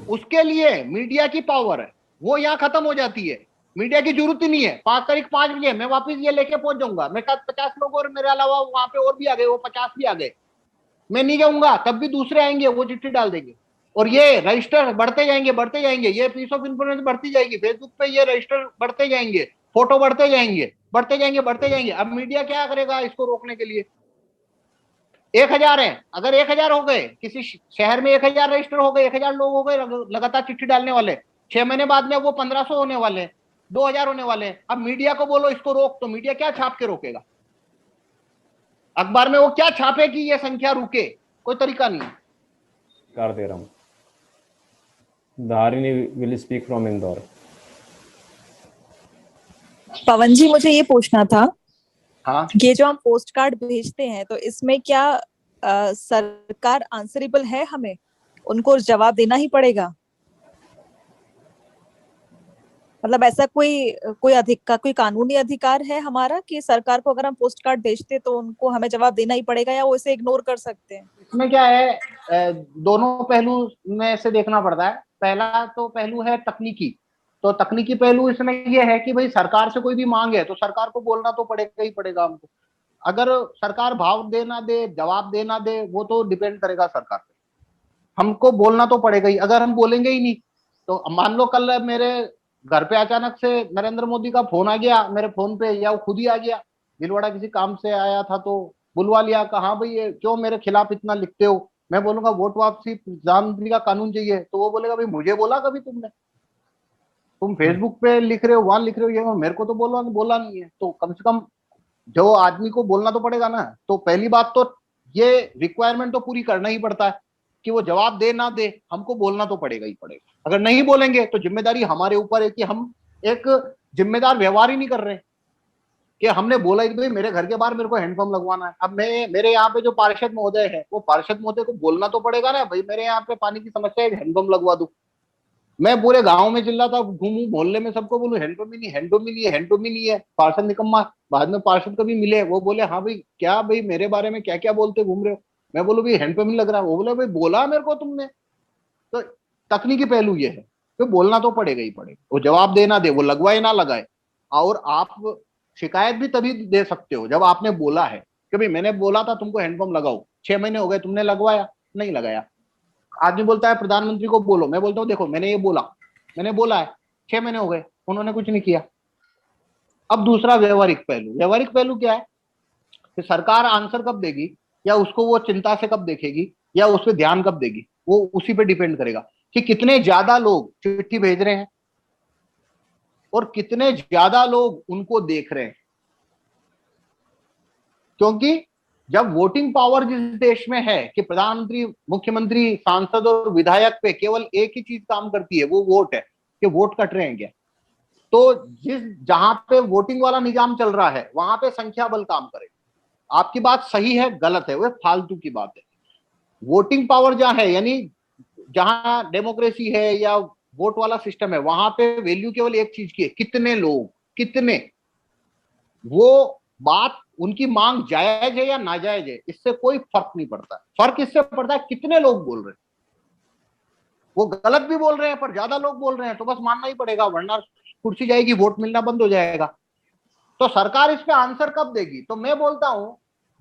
उसके लिए मीडिया की पावर है, वो यहां खत्म हो जाती है। मीडिया की जरूरत ही नहीं है। 5 तारीख 5 बजे मैं वापस ये लेके पहुंच जाऊंगा, मेरे साथ 50 लोग और मेरे अलावा वहां पे और भी आ गए, वो 50 भी आ गए, मैं नहीं जाऊंगा, तब भी दूसरे आएंगे, वो चिट्ठी डाल देंगे, और ये रजिस्टर बढ़ते जाएंगे, बढ़ते जाएंगे, ये पीस ऑफ इंफॉर्मेशन बढ़ती जाएगी, फेसबुक पे ये रजिस्टर बढ़ते जाएंगे, फोटो बढ़ते जाएंगे, बढ़ते जाएंगे, बढ़ते जाएंगे। अब मीडिया क्या करेगा इसको रोकने के लिए? 1000 है, अगर 1000 हो गए, किसी शहर में 1000 रजिस्टर हो गए, 1000 लोग हो गए लगातार चिट्ठी डालने वाले, 6 महीने बाद में वो 1500 होने वाले, 2000 होने वाले। अब मीडिया को बोलो इसको रोक, तो मीडिया क्या छाप के रोकेगा? अखबार में वो क्या छापे कि ये संख्या रुके? कोई तरीका नहीं। कर दे रहा हूँ। Dharini will speak from Indore. Pawan ji, मुझे ये पूछना था, हाँ, ये जो हम पोस्ट कार्ड भेजते हैं तो इसमें क्या सरकार आंसरेबल है? हमें उनको जवाब देना ही पड़ेगा? मतलब ऐसा कोई कानूनी अधिकार है हमारा कि सरकार को अगर हम पोस्ट कार्ड भेजते तो उनको हमें जवाब देना ही पड़ेगा, या वो इसे इग्नोर कर सकते हैं? इसमें क्या है, दोनों पहलू में से देखना पड़ता है। पहला तो पहलू है तकनीकी, तो तकनीकी पहलू इसमें यह है कि भाई सरकार से कोई भी मांग है तो सरकार को बोलना तो पड़ेगा ही पड़ेगा हमको। अगर सरकार भाव दे ना दे, जवाब दे ना दे, वो तो डिपेंड करेगा सरकार पे। हमको बोलना तो पड़ेगा ही। अगर हम बोलेंगे ही नहीं तो मान लो कल मेरे घर पे अचानक से नरेंद्र मोदी का फोन आ गया मेरे फोन पे, या वो खुद ही आ गया, भीलवाड़ा किसी काम से आया था तो बुलवा लिया, कहा भाई ये क्यों मेरे खिलाफ इतना लिखते हो? मैं बोलूंगा वोट वापसी प्रधानमंत्री का कानून चाहिए, तो वो बोलेगा भाई मुझे बोला कभी तुमने? तुम फेसबुक पे लिख रहे हो, वहां लिख रहे हो, ये मेरे को तो बोला नहीं है। तो कम से कम जो आदमी को बोलना तो पड़ेगा ना। तो पहली बात तो ये रिक्वायरमेंट तो पूरी करना ही पड़ता है कि वो जवाब दे ना दे, हमको बोलना तो पड़ेगा ही पड़ेगा। अगर नहीं बोलेंगे तो जिम्मेदारी हमारे ऊपर है कि हम एक जिम्मेदार व्यवहार ही नहीं कर रहे, कि हमने बोला ही भाई मेरे घर के बाहर मेरे को हैंडपंप लगवाना है। अब मेरे यहाँ पे जो पार्षद महोदय है, वो पार्षद महोदय को बोलना तो पड़ेगा ना, भाई मेरे यहाँ पे पानी की समस्या है, हैंडपंप लगवा दूं। मैं पूरे गांव में चिल्लाता घूमू, मोहल्ले में सबको बोलूं हैंडपंप ही नहीं, हैंडपंप ही नहीं है, हैंडपंप ही नहीं है। पार्षद निकम्मा, बाद में पार्षद कभी मिले, वो बोले हाँ भाई क्या भाई मेरे बारे में क्या क्या बोलते घूम रहे हो? मैं बोलूं भाई हैंडपंप नहीं लग रहा। वो बोले भाई बोला मेरे को तुमने। तो तकनीकी पहलू ये है कि बोलना तो पड़ेगा ही पड़ेगा। वो जवाब देना दे, वो लगवाए ना लगाए। और आप शिकायत भी तभी दे सकते हो जब आपने बोला है कि भाई मैंने बोला था तुमको हैंडपंप लगाओ, 6 महीने हो गए, तुमने लगवाया नहीं लगाया। आदमी बोलता है प्रधानमंत्री को बोलो, मैं बोलता हूँ देखो मैंने ये बोला, मैंने बोला है, 6 महीने हो गए, उन्होंने कुछ नहीं किया। अब दूसरा व्यवहारिक पहलू, व्यवहारिक पहलू क्या है कि सरकार आंसर कब देगी, या उसको वो चिंता से कब देखेगी, या उस पर ध्यान कब देगी, वो उसी पे डिपेंड करेगा कि कितने ज्यादा लोग चिट्ठी भेज रहे हैं और कितने ज्यादा लोग उनको देख रहे हैं। क्योंकि जब वोटिंग पावर जिस देश में है कि प्रधानमंत्री, मुख्यमंत्री, सांसद और विधायक पे केवल एक ही चीज काम करती है, वो वोट है, कि वोट कट रहे हैं क्या। तो जहां पे वोटिंग वाला निजाम चल रहा है वहां पे संख्या बल काम करे। आपकी बात सही है, गलत है, वो फालतू की बात है। वोटिंग पावर जहां है, यानी जहां डेमोक्रेसी है या वोट वाला सिस्टम है, वहां पे वैल्यू केवल एक चीज की है, कितने लोग, कितने। वो बात उनकी मांग जायज है या नाजायज है, इससे कोई फर्क नहीं पड़ता। फर्क इससे पड़ता है कितने लोग बोल रहे हैं। वो गलत भी बोल रहे हैं पर ज्यादा लोग बोल रहे हैं तो बस मानना ही पड़ेगा, वरना कुर्सी जाएगी, वोट मिलना बंद हो जाएगा। तो सरकार इस पे आंसर कब देगी? तो मैं बोलता हूं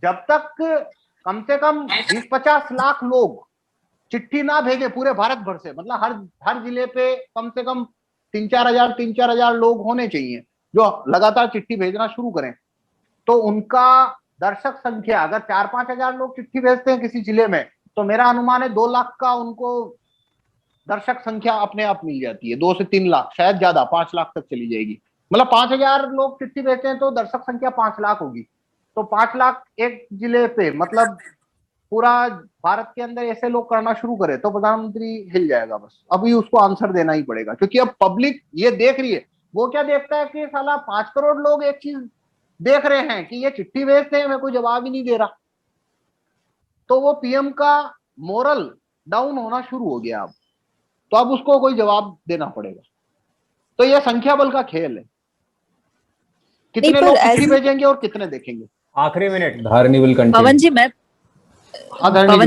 जब तक कम से कम 20-50 लाख लोग चिट्ठी ना भेजे पूरे भारत भर से, मतलब हर जिले पे कम से कम 3-4 हजार लोग होने चाहिए जो लगातार चिट्ठी भेजना शुरू करें। तो उनका दर्शक संख्या, अगर 4-5 हजार लोग चिट्ठी भेजते हैं किसी जिले में, तो मेरा अनुमान है 2 लाख का उनको दर्शक संख्या अपने आप मिल जाती है। 2 से 3 लाख, शायद ज्यादा 5 लाख तक चली जाएगी। मतलब 5,000 लोग चिट्ठी भेजते हैं तो दर्शक संख्या 5 लाख होगी। तो 5 लाख एक जिले पे, मतलब पूरा भारत के अंदर ऐसे लोग करना शुरू करे तो प्रधानमंत्री हिल जाएगा। बस अभी उसको आंसर देना ही पड़ेगा, क्योंकि अब पब्लिक ये देख रही है। वो क्या देखता है कि साला 5 करोड़ लोग एक चीज देख रहे हैं कि ये चिट्ठी भेजते हैं, मैं कोई जवाब ही नहीं दे रहा। तो वो पीएम का मोरल डाउन होना शुरू हो गया अब। तो अब उसको कोई जवाब देना पड़ेगा। तो ये संख्या बल का खेल है, कितने लोग चिट्ठी भेजेंगे और कितने देखेंगे। आखिरी मिनट, धारिनी विल कंटिन्यू। पवन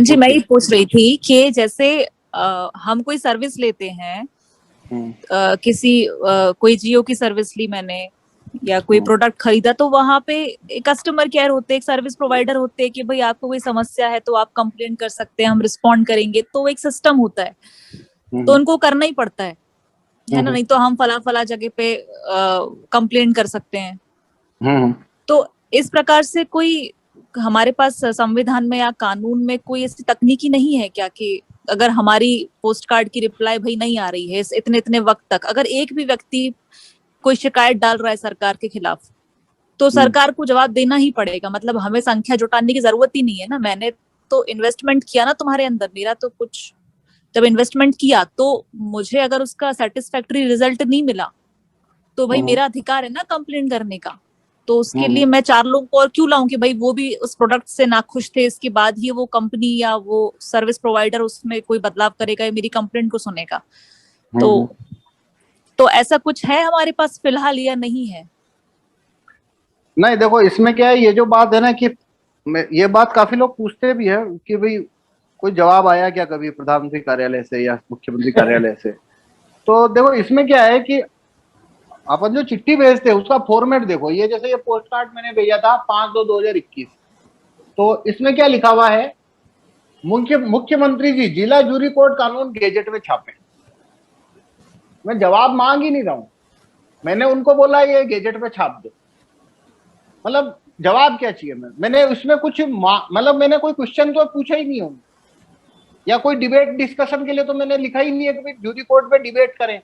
जी मैं ये पूछ रही थी कि जैसे हम कोई सर्विस लेते हैं, कोई जियो की सर्विस ली मैंने या कोई प्रोडक्ट खरीदा, तो वहां पे एक कस्टमर केयर होते हैं, एक सर्विस प्रोवाइडर होते हैं कि भाई आपको कोई समस्या है तो आप कंप्लेन कर सकते हैं, हम रिस्पॉन्ड करेंगे। तो एक सिस्टम होता है, तो उनको करना ही पड़ता है ना, नहीं तो हम फला जगह पे कंप्लेन कर सकते हैं। तो इस प्रकार से कोई हमारे पास संविधान में या कानून में कोई ऐसी तकनीकी नहीं है क्या कि अगर हमारी पोस्ट कार्ड की रिप्लाई भाई नहीं आ रही है इतने इतने वक्त तक, अगर एक भी व्यक्ति कोई शिकायत डाल रहा है सरकार के खिलाफ, तो सरकार को जवाब देना ही पड़ेगा? मतलब हमें संख्या जुटाने की जरूरत ही नहीं है ना। मैंने तो इन्वेस्टमेंट किया ना तुम्हारे अंदर, मेरा तो कुछ जब इन्वेस्टमेंट किया तो मुझे अगर उसका सेटिस्फैक्टरी रिजल्ट नहीं मिला तो भाई मेरा अधिकार है ना कंप्लेंट करने का। तो उसके लिए मैं 4 लोगों को और क्यों लाऊं कि भाई वो भी उस प्रोडक्ट से नाखुश थे, इसके बाद ही वो कंपनी या वो सर्विस प्रोवाइडर उसमें कोई बदलाव करेगा या मेरी कंप्लेंट को सुनेगा। तो ऐसा कुछ है हमारे पास फिलहाल या नहीं है? नहीं, देखो इसमें क्या है, ये जो बात है ना कि ये बात काफी लोग पूछते भी है कि भाई कोई जवाब आया क्या कभी प्रधानमंत्री कार्यालय से या मुख्यमंत्री कार्यालय से। तो देखो इसमें क्या है कि अपन जो चिट्ठी भेजते हैं उसका फॉर्मेट देखो, ये जैसे ये पोस्ट कार्ड मैंने भेजा था 5/2/2021, तो इसमें क्या लिखा हुआ है, मुख्यमंत्री जी जिला जूरी कोर्ट कानून गेजेट में छापे। मैं जवाब मांग ही नहीं रहा हूं, मैंने उनको बोला ये गेजेट पे छाप दो। मतलब जवाब क्या चाहिए? मैंने उसमें कुछ मतलब मैंने कोई क्वेश्चन तो पूछा ही नहीं हूं, या कोई डिबेट डिस्कशन के लिए तो मैंने लिखा ही नहीं है कि जूरी कोर्ट पे डिबेट करें।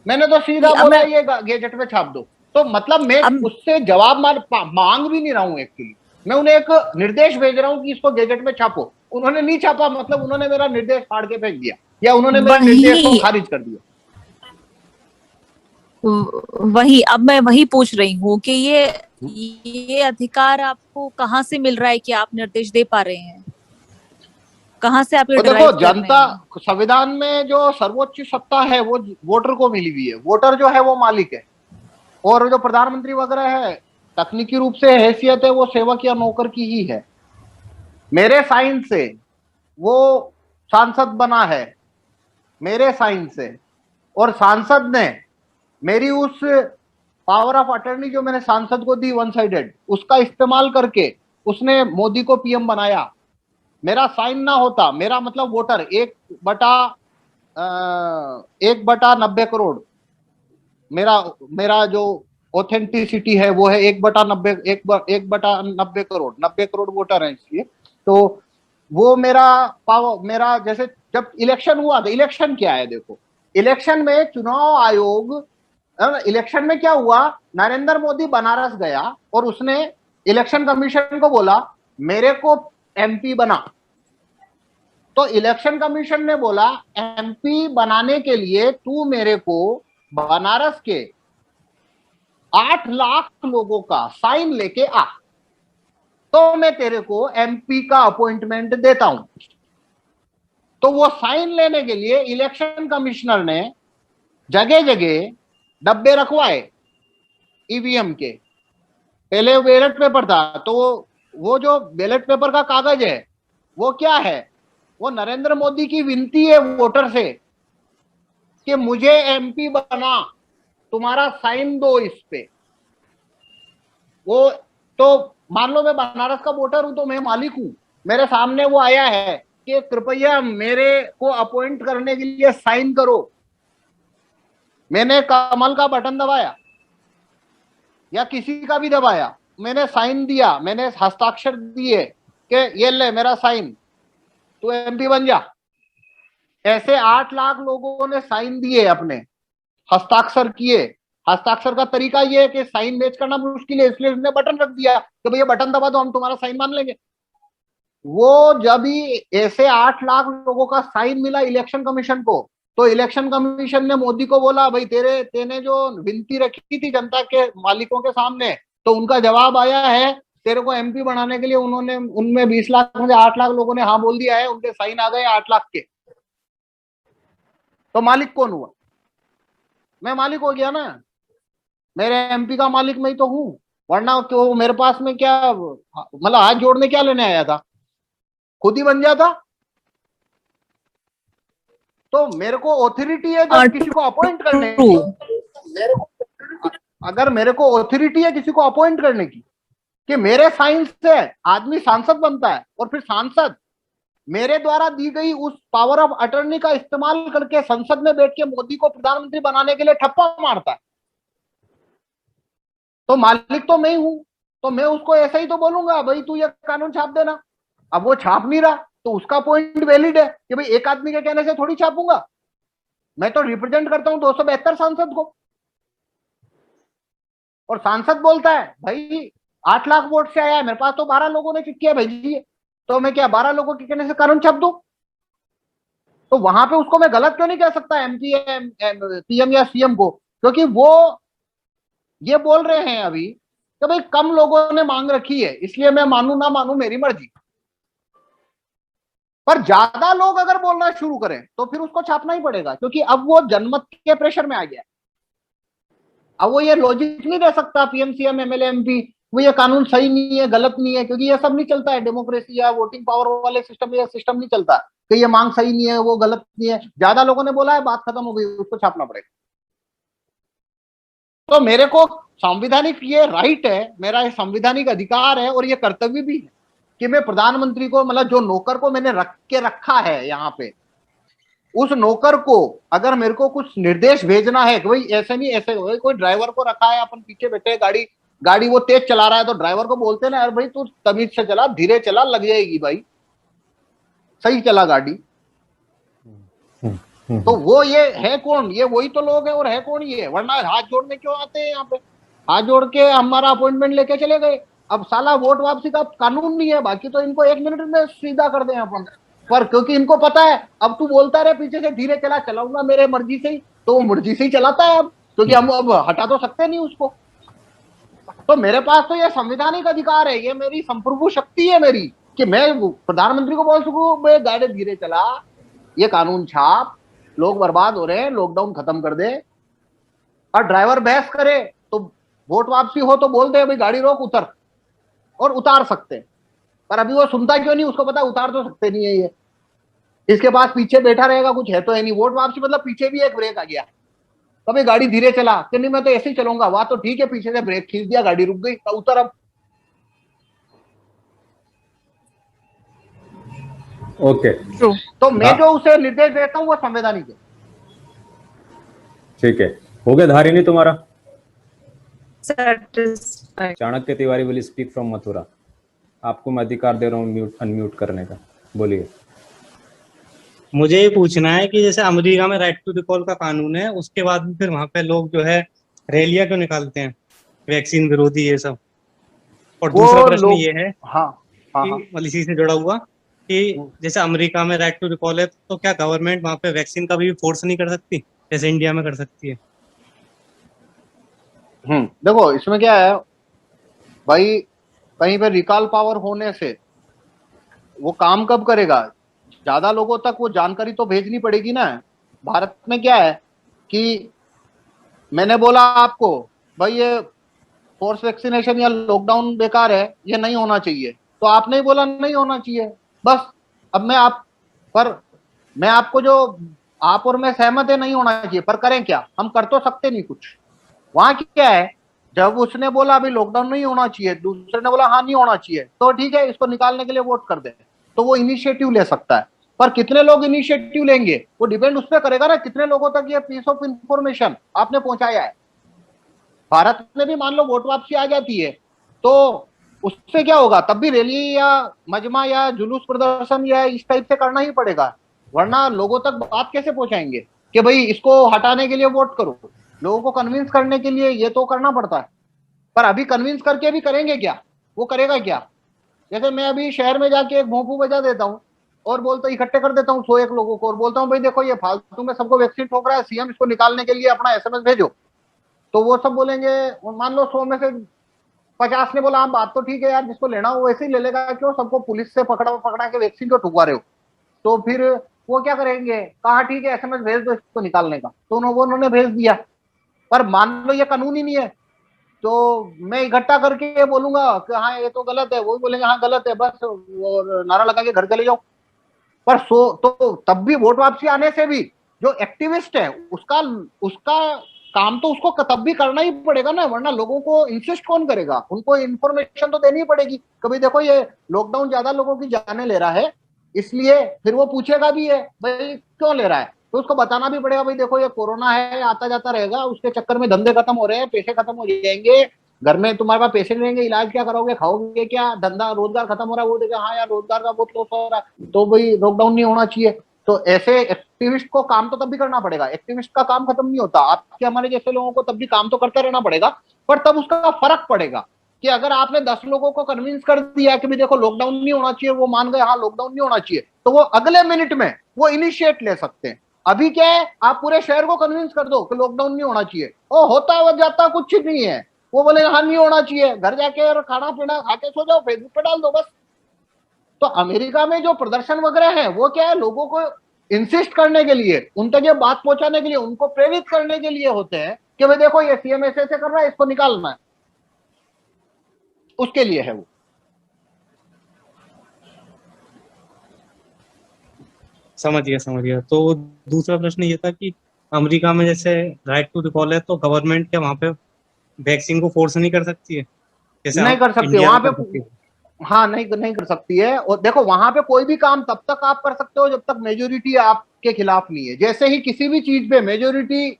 मैंने तो सीधा बोला ये गेजेट पे छाप दो। तो मतलब मैं उससे जवाब मांग भी नहीं रहा हूं, एक्चुअली मैं उन्हें एक निर्देश भेज रहा हूं कि इसको गेजेट में छापो। उन्होंने नहीं छापा, मतलब उन्होंने मेरा निर्देश फाड़ के फेंक दिया या उन्होंने मेरे निर्देश को खारिज कर दिया। वही अब मैं वही पूछ रही हूँ कि ये अधिकार आपको कहाँ से मिल रहा है कि आप निर्देश दे पा रहे हैं? कहाँ से आप ये देखो जनता, संविधान में जो सर्वोच्च सत्ता है वो वोटर को मिली हुई है। वोटर जो है वो मालिक है, और जो प्रधानमंत्री वगैरह है तकनीकी रूप से हैसियत है वो सेवक या नौकर की ही है। मेरे साइन से वो सांसद बना है, मेरे साइन से, और सांसद ने मेरी उस पावर ऑफ अटर्नी जो मैंने सांसद को दी वन साइडेड, उसका इस्तेमाल करके उसने मोदी को पीएम बनाया। मेरा साइन ना होता, मेरा मतलब वोटर 1/90 करोड़, मेरा जो ऑथेंटिसिटी है वो है 1/90 करोड़, 90 करोड़ वोटर है इसलिए। तो वो मेरा पावर, मेरा जैसे जब इलेक्शन हुआ था, इलेक्शन क्या है देखो, इलेक्शन में चुनाव आयोग, इलेक्शन में क्या हुआ, नरेंद्र मोदी बनारस गया और उसने इलेक्शन कमीशन को बोला मेरे को एमपी बना। तो इलेक्शन कमीशन ने बोला एमपी बनाने के लिए तू मेरे को बनारस के 8 लाख लोगों का साइन लेके आ, तो मैं तेरे को एमपी का अपॉइंटमेंट देता हूं। तो वो साइन लेने के लिए इलेक्शन कमिश्नर ने जगह जगह डब्बे रखवाए ईवीएम के। पहले बैलेट पेपर था, तो वो जो बैलेट पेपर का कागज है वो क्या है, वो नरेंद्र मोदी की विनती है वोटर से कि मुझे एमपी बना, तुम्हारा साइन दो इस पे। वो तो मान लो मैं बनारस का वोटर हूं तो मैं मालिक हूं, मेरे सामने वो आया है कि कृपया मेरे को अपॉइंट करने के लिए साइन करो। मैंने कमल का बटन दबाया या किसी का भी दबाया, मैंने साइन दिया, मैंने हस्ताक्षर दिए कि ये ले मेरा साइन, तू एमपी बन जा। ऐसे 8 लाख लोगों ने साइन दिए, अपने हस्ताक्षर किए। हस्ताक्षर का तरीका ये है कि साइन मैच करना मुश्किल है, इसलिए उसने बटन रख दिया कि भैया बटन दबा दो, हम तुम्हारा साइन मान लेंगे। वो जब ही ऐसे 8 लाख लोगों का साइन मिला इलेक्शन कमीशन को, तो इलेक्शन कमीशन ने मोदी को बोला भाई तेने जो विनती रखी थी जनता के मालिकों के सामने, तो उनका जवाब आया है, तेरे को एमपी बनाने के लिए उन्होंने, उनमें 20 लाख में से 8 लाख लोगों ने हाँ बोल दिया है, उनके साइन आ गए 8 लाख के। तो मालिक कौन हुआ? मैं मालिक हो गया ना, मेरे एमपी का मालिक मैं ही तो हूं, वरना तो मेरे पास में क्या, मतलब हाथ जोड़ने क्या लेने आया था, खुद ही बन जाता। तो मेरे को ऑथोरिटी है जब किसी को अपॉइंट करने की, अगर मेरे को ऑथोरिटी है किसी को अपॉइंट करने की कि मेरे साइन से आदमी सांसद बनता है, और फिर सांसद मेरे द्वारा दी गई उस पावर ऑफ अटर्नी का इस्तेमाल करके संसद में बैठ के मोदी को प्रधानमंत्री बनाने के लिए ठप्पा मारता है, तो मालिक तो मैं ही हूं। तो मैं उसको ऐसा ही तो बोलूंगा, भाई तू ये कानून छाप देना। अब वो छाप नहीं रहा तो उसका पॉइंट वैलिड है कि भाई एक आदमी के कहने से थोड़ी छापूंगा, मैं तो रिप्रेजेंट करता हूं 272 सांसद को। और सांसद बोलता है भाई 8 लाख वोट से आया है, मेरे पास तो 12 लोगों ने चिट्ठियां भेजी है, तो मैं क्या 12 लोगों के कहने से कानून छाप दूं? तो वहां पे उसको मैं गलत क्यों नहीं कह सकता एमपी पीएम या सीएम को? क्योंकि वो ये बोल रहे हैं अभी कि भाई कम लोगों ने मांग रखी है, इसलिए मैं मानू ना मानू मेरी मर्जी। पर ज्यादा लोग अगर बोलना शुरू करें तो फिर उसको छापना ही पड़ेगा, क्योंकि अब वो जनमत के प्रेशर में आ गया। अब वो ये लॉजिक नहीं दे सकता पीएम सीएम एमएलए एमपी वो ये कानून सही नहीं है, गलत नहीं है, क्योंकि ये सब नहीं चलता है डेमोक्रेसी या वोटिंग पावर वाले सिस्टम में। ये सिस्टम नहीं चलता कि ये मांग सही नहीं है, वो गलत नहीं है। ज्यादा लोगों ने बोला है, बात खत्म हो गई, उसको छापना पड़ेगा। तो मेरे को संवैधानिक ये राइट है, मेरा ये संवैधानिक अधिकार है और ये कर्तव्य भी है कि मैं प्रधानमंत्री को, मतलब जो नौकर को मैंने रखा है यहाँ पे, उस नौकर को अगर मेरे को कुछ निर्देश भेजना है कि भाई ऐसे नहीं ऐसे, कोई ड्राइवर को रखा है, अपन पीछे बैठे, गाड़ी वो तेज चला रहा है तो ड्राइवर को बोलते हैं ना, अरे भाई तू तमीज से चला, धीरे चला, लग जाएगी भाई, सही चला गाड़ी। तो वो ये है कौन? ये वही तो लोग हैं। और है कौन ये? वरना हाथ जोड़ने क्यों आते हैं यहाँ पे? हाथ जोड़ के हमारा अपॉइंटमेंट लेके चले गए। अब साला वोट वापसी का कानून नहीं है, बाकी तो इनको 1 मिनट में सीधा कर दें अपन। पर क्योंकि इनको पता है अब तू बोलता रहे पीछे से धीरे चला, चलाऊंगा मेरे मर्जी से ही, तो वो मर्जी से ही चलाता है अब, क्योंकि हम अब हटा तो सकते नहीं उसको। तो मेरे पास तो ये संवैधानिक अधिकार है, ये मेरी संप्रभु शक्ति है मेरी, कि मैं प्रधानमंत्री को बोल सकूं भाई गाड़ी धीरे चला, ये कानून छाप, लोग बर्बाद हो रहे हैं, लॉकडाउन खत्म कर दे। और ड्राइवर बहस करे तो वोट वापसी हो तो बोल दे भाई गाड़ी रोक, उतर, और उतार सकते हैं। पर अभी वो सुनता क्यों नहीं? उसको पता उतार तो सकते नहीं है ये, इसके पास पीछे बैठा रहेगा, कुछ है तो है नहीं। वोट वापसी मतलब पीछे भी एक ब्रेक आ गया, कभी गाड़ी धीरे चला कि नहीं मैं तो ऐसे ही चलूंगा, वहां तो ठीक है, पीछे से ब्रेक खींच दिया, गाड़ी रुक गई, तो उतर अब। ओके तो मैं जो उसे निर्देश देता हूँ वो संवैधानिक है। ठीक है, हो गया धारिणी तुम्हारा? Satisfied. Chanakya Tiwari will speak from Mathura. आपको मैं अधिकार दे रहा हूँ म्यूट अनम्यूट करने का, बोलिए। मुझे ये पूछना है कि जैसे अमेरिका में राइट टू रिकॉल का कानून है, उसके बाद भी फिर वहां पे लोग जो है रैलियां क्यों निकालते हैं, वैक्सीन विरोधी ये सब? और दूसरा प्रश्न ये है मतलब इसी से जुड़ा हुआ कि जैसे अमेरिका में राइट टू रिकॉल है, तो क्या गवर्नमेंट वहां पे वैक्सीन का भी फोर्स नहीं कर सकती जैसे इंडिया में कर सकती है? देखो इसमें क्या है भाई, कहीं पे रिकॉल पावर होने से वो काम कब करेगा? ज्यादा लोगों तक वो जानकारी तो भेजनी पड़ेगी ना। भारत में क्या है कि मैंने बोला आपको भाई ये फोर्स वैक्सीनेशन या लॉकडाउन बेकार है, ये नहीं होना चाहिए, तो आपने ही बोला नहीं होना चाहिए, बस। अब मैं आपको जो आप और मैं सहमत है नहीं होना चाहिए, पर करें क्या? हम कर तो सकते नहीं कुछ। वहां क्या है, जब उसने बोला अभी लॉकडाउन नहीं होना चाहिए, दूसरे ने बोला हाँ नहीं होना चाहिए, तो ठीक है इसको निकालने के लिए वोट कर दे, तो वो इनिशिएटिव ले सकता है। पर कितने लोग इनिशिएटिव लेंगे वो डिपेंड उस पर करेगा ना, कितने लोगों तक ये पीस ऑफ इंफॉर्मेशन आपने पहुंचाया है। भारत में भी मान लो वोट वापसी आ जाती है तो उससे क्या होगा, तब भी रैली या मजमा या जुलूस प्रदर्शन या इस टाइप से करना ही पड़ेगा, वरना लोगों तक बात कैसे पहुंचाएंगे कि भाई इसको हटाने के लिए वोट करो? लोगों को कन्विंस करने के लिए ये तो करना पड़ता है। पर अभी कन्विंस करके भी करेंगे क्या? वो करेगा क्या? जैसे मैं अभी शहर में जाके एक भोंपू बजा देता हूँ और बोलता इकट्ठे कर देता हूँ 101 लोगों को और बोलता हूँ भाई देखो ये फालतू में सबको वैक्सीन ठोक रहा है, सीएम इसको निकालने के लिए अपना एसएमएस भेजो, तो वो सब बोलेंगे, मान लो 100 में से 50 ने बोला हाँ बात तो ठीक है यार, जिसको लेना हो वैसे ही ले लेगा, क्यों सबको पुलिस से पकड़ा के वैक्सीन क्यों ठुकवा रहे हो? तो फिर वो क्या करेंगे, कहा ठीक है एसएमएस भेज दो इसको निकालने का, तो उन्होंने भेज दिया। पर मान लो ये कानून ही नहीं है, तो मैं इकट्ठा करके बोलूंगा कि हाँ ये तो गलत है, वो भी बोलेंगे हाँ गलत है, बस और नारा लगा के घर चले जाओ। पर तो तब भी वोट वापसी आने से भी जो एक्टिविस्ट है उसका काम तो उसको तब भी करना ही पड़ेगा ना, वरना लोगों को इंसिस्ट कौन करेगा? उनको इन्फॉर्मेशन तो देनी पड़ेगी, कभी देखो ये लॉकडाउन ज्यादा लोगों की जाने ले रहा है, इसलिए फिर वो पूछेगा भी है भाई क्यों ले रहा है, तो उसको बताना भी पड़ेगा भाई देखो ये कोरोना है, आता जाता रहेगा, उसके चक्कर में धंधे खत्म हो रहे हैं, पैसे खत्म हो जाएंगे, घर में तुम्हारे पास पैसे नहीं रहेंगे, इलाज क्या करोगे, खाओगे क्या, धंधा रोजगार खत्म हो रहा है, वो देखा हाँ यार रोजगार का बहुत लॉस हो रहा है, तो भाई लॉकडाउन नहीं होना चाहिए। तो ऐसे एक्टिविस्ट को काम तो तब भी करना पड़ेगा, एक्टिविस्ट का काम खत्म नहीं होता, आपके हमारे जैसे लोगों को तब भी काम तो करते रहना पड़ेगा, पर तब उसका फर्क पड़ेगा कि अगर आपने 10 लोगों को कन्विंस कर दिया कि भी देखो लॉकडाउन नहीं होना चाहिए, वो मान गए हाँ लॉकडाउन नहीं होना चाहिए, तो वो अगले मिनट में वो इनिशिएट ले सकते हैं। अभी क्या है, आप पूरे शहर को कन्विंस कर दो कि लॉकडाउन नहीं होना चाहिए, वो होता है वो जाता कुछ नहीं है, वो बोले हाँ नहीं होना चाहिए, घर जाके और खाना पीना खा के सो जाओ, फेसबुक पे डाल दो बस। तो अमेरिका में जो प्रदर्शन वगैरह है वो क्या है, लोगों को इंसिस्ट करने के लिए, उन तक ये बात पहुंचाने के लिए, उनको प्रेरित करने के लिए होते हैं कि भाई देखो ये सीएम ऐसे ऐसे कर रहा है, इसको निकालना है, उसके लिए है वो। समझ गया। तो दूसरा प्रश्न ये था कि अमेरिका में जैसे राइट टू रिकॉल है, तो गवर्नमेंट क्या वहाँ पे वैक्सीन को फोर्स नहीं कर सकती है, जैसे नहीं कर सकती इंडिया वहां में पे, कर सकती है? हाँ नहीं कर सकती है। और देखो वहां पे कोई भी काम तब तक आप कर सकते हो जब तक मेजोरिटी आपके खिलाफ नहीं है, जैसे ही किसी भी चीज पे मेजोरिटी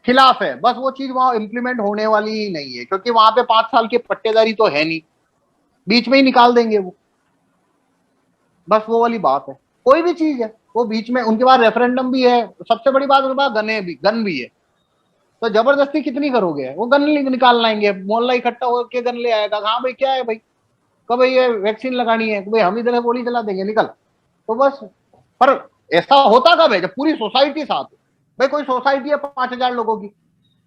खिलाफ है, बस वो चीज वहां इंप्लीमेंट होने वाली ही नहीं है, क्योंकि वहां पे 5 साल की पट्टेदारी तो है नहीं, बीच में ही निकाल देंगे वो, बस वो वाली बात है। कोई भी चीज है वो बीच में, उनके पास रेफरेंडम भी है, सबसे बड़ी बात उनके पास गन भी है, तो जबरदस्ती कितनी करोगे, वो गन निकाल लाएंगे, मोहल्ला इकट्ठा होकर गन ले आएगा, हाँ भाई क्या है भाई, कब भाई ये वैक्सीन लगानी है, भाई हम इधर गोली चला देंगे निकल, तो बस। पर ऐसा होता कब है, जब पूरी सोसाइटी साथ हो। भाई कोई सोसाइटी है 5,000 लोगों की,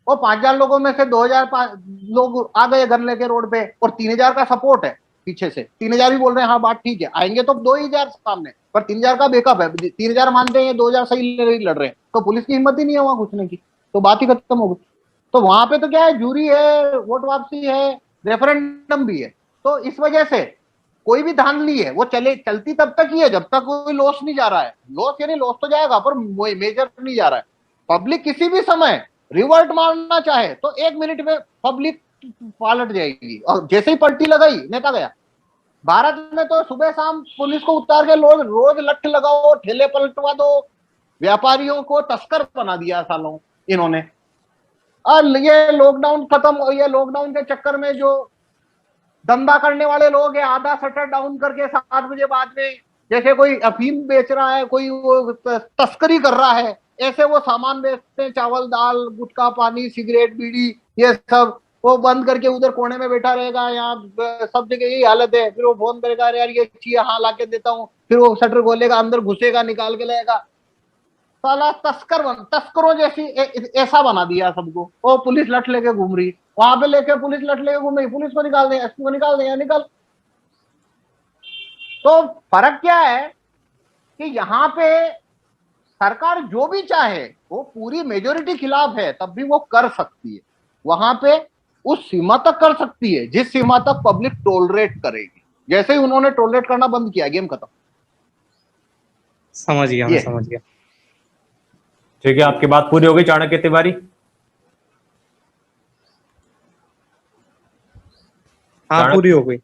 और 5,000 लोगों में से 2,000 लोग आ गए गन लेके रोड पे, और 3,000 का सपोर्ट है पीछे से, 3,000 भी बोल रहे हैं हाँ बात ठीक है, आएंगे तो 2,000 सामने, पर 3,000 का बैकअप है, 3,000 मानते हैं 2,000 सही लड़ रहे हैं, तो पुलिस की हिम्मत ही नहीं है वहां घुसने की, तो बात ही खत्म हो गई। तो वहां पे तो क्या है, जूरी है, वोट वापसी है, रेफरेंडम भी है, तो इस वजह से कोई भी धांधली है वो चलती तब तक ही है जब तक कोई लॉस नहीं जा रहा है, लॉस यानी लॉस तो जाएगा पर मेजर नहीं जा रहा है। पब्लिक किसी भी समय रिवर्ट मारना चाहे तो 1 मिनट में पब्लिक पलट जाएगी, और जैसे ही पलटी लगाई नेता गया। भारत में तो सुबह शाम पुलिस को उतार के रोज रोज लठ लगाओ, ठेले पलटवा दो, व्यापारियों को तस्कर बना दिया सालों इन्होंने। और ये लॉकडाउन खत्म, ये लॉकडाउन के चक्कर में जो धंधा करने वाले लोग हैं, आधा शटर डाउन करके 7 बजे बाद में, जैसे कोई अफीम बेच रहा है, कोई वो तस्करी कर रहा है, ऐसे वो सामान बेचते हैं, चावल दाल गुटखा पानी सिगरेट बीड़ी ये सब, वो बंद करके उधर कोने में बैठा रहेगा, यहाँ सब जगह यही हालत है। फिर वो फोन करेगा अरे यार ये चाहिए, हाँ ला के देता हूँ, फिर वो शटर खोलेगा, अंदर घुसेगा, निकाल के लाएगा, साला तस्करों जैसी ऐसा बना दिया सबको। वो पुलिस लठ लेके घूम रही, वहां पे लेके पुलिस लठ लेके घूम रही, पुलिस को निकाल दें, एसपी को निकाल दें, निकल। तो फर्क क्या है कि यहाँ पे सरकार जो भी चाहे, वो पूरी मेजोरिटी खिलाफ है तब भी वो कर सकती है, वहां पे उस सीमा तक कर सकती है जिस सीमा तक पब्लिक टोलरेट करेगी। जैसे ही उन्होंने टोलरेट करना बंद किया, गेम खत्म। समझ गया, मैं समझ गया। ठीक है, आपकी बात पूरी हो गई चाणक्य तिवारी? हाँ पूरी हो गई।